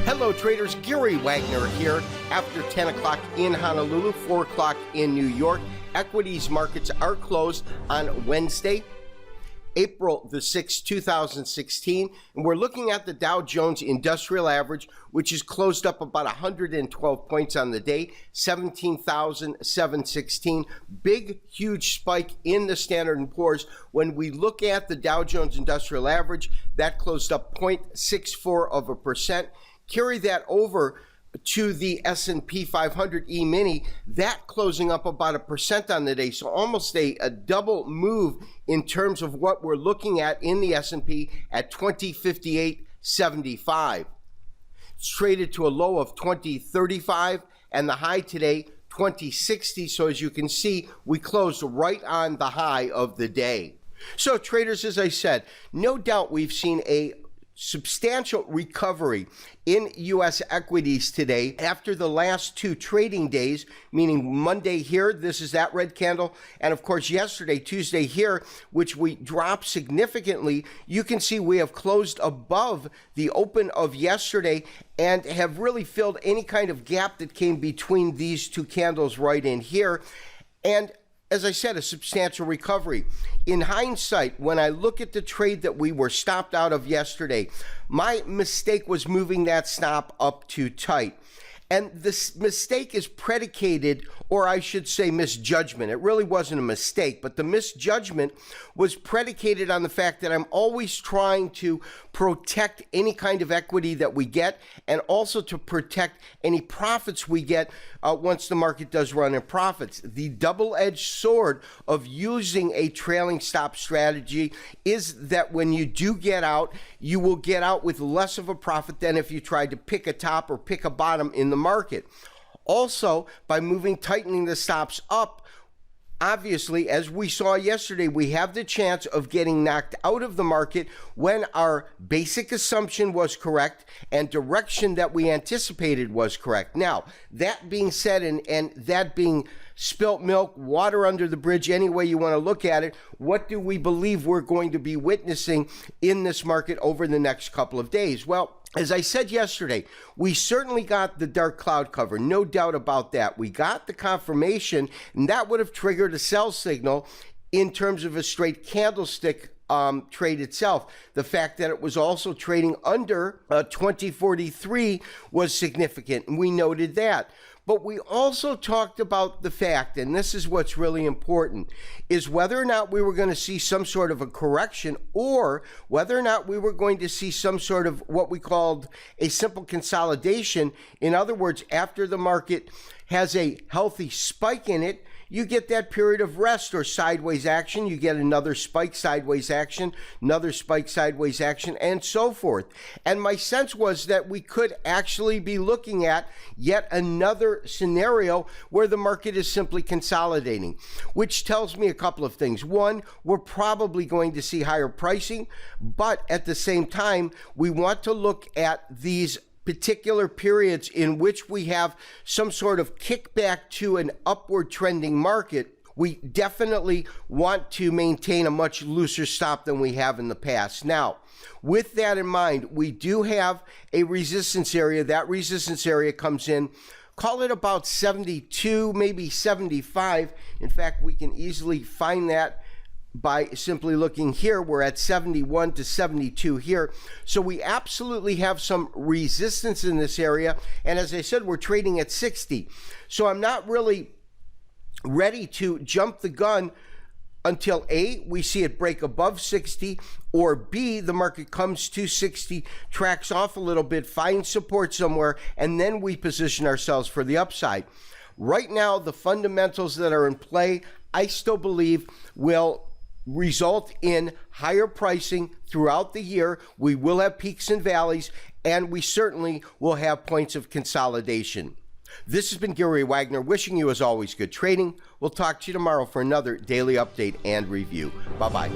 Hello traders, Gary Wagner here. After 10 o'clock in Honolulu, 4 o'clock in New York. Equities markets are closed on Wednesday, April the 6th, 2016. And we're looking at the Dow Jones Industrial Average, which is closed up about 112 points on the day, 17,716. Big, huge spike in the Standard & Poor's. When we look at the Dow Jones Industrial Average, that closed up 0.64%. Carry that over to the S&P 500 E-mini, that closing up about 1% on the day. So almost a double move in terms of what we're looking at in the S&P at 2058.75. It's traded to a low of 2035 and the high today 2060. So as you can see, we closed right on the high of the day. So traders, as I said, no doubt we've seen a substantial recovery in U.S. equities today after the last two trading days, meaning Monday here, this is that red candle, and of course yesterday, Tuesday here, which we dropped significantly. You can see we have closed above the open of yesterday and have really filled any kind of gap that came between these two candles right in here. And as I said, a substantial recovery. In hindsight, when I look at the trade that we were stopped out of yesterday, my mistake was moving that stop up too tight. And this mistake is predicated, or I should say misjudgment. It really wasn't a mistake, but the misjudgment was predicated on the fact that I'm always trying to protect any kind of equity that we get and also to protect any profits we get once the market does run in profits. The double-edged sword of using a trailing stop strategy is that when you do get out, you will get out with less of a profit than if you tried to pick a top or pick a bottom in the market. Also, by tightening the stops up, obviously, as we saw yesterday, we have the chance of getting knocked out of the market when our basic assumption was correct and direction that we anticipated was correct. Now, that being said, and that being spilt milk, water under the bridge, any way you want to look at it, what do we believe we're going to be witnessing in this market over the next couple of days? Well, as I said yesterday, we certainly got the dark cloud cover, no doubt about that. We got the confirmation, and that would have triggered a sell signal in terms of a straight candlestick trade itself. The fact that it was also trading under 2043 was significant, and we noted that. But we also talked about the fact, and this is what's really important, is whether or not we were going to see some sort of a correction or whether or not we were going to see some sort of what we called a simple consolidation. In other words, after the market has a healthy spike in it, you get that period of rest or sideways action. You get another spike, sideways action, another spike, sideways action, and so forth. And my sense was that we could actually be looking at yet another scenario where the market is simply consolidating, which tells me a couple of things. One, we're probably going to see higher pricing, but at the same time, we want to look at these particular periods in which we have some sort of kickback to an upward trending market. We definitely want to maintain a much looser stop than we have in the past. Now, with that in mind, we do have a resistance area. That resistance area comes in, call it about 72, maybe 75. In fact, we can easily find that by simply looking here. We're at 71 to 72 here. So we absolutely have some resistance in this area. And as I said, we're trading at 60. So I'm not really ready to jump the gun until A, we see it break above 60, or B, the market comes to 60, tracks off a little bit, finds support somewhere, and then we position ourselves for the upside. Right now, the fundamentals that are in play, I still believe will result in higher pricing throughout the year. We will have peaks and valleys, and we certainly will have points of consolidation. This has been Gary Wagner, wishing you, as always, good trading. We'll talk to you tomorrow for another daily update and review. Bye-bye.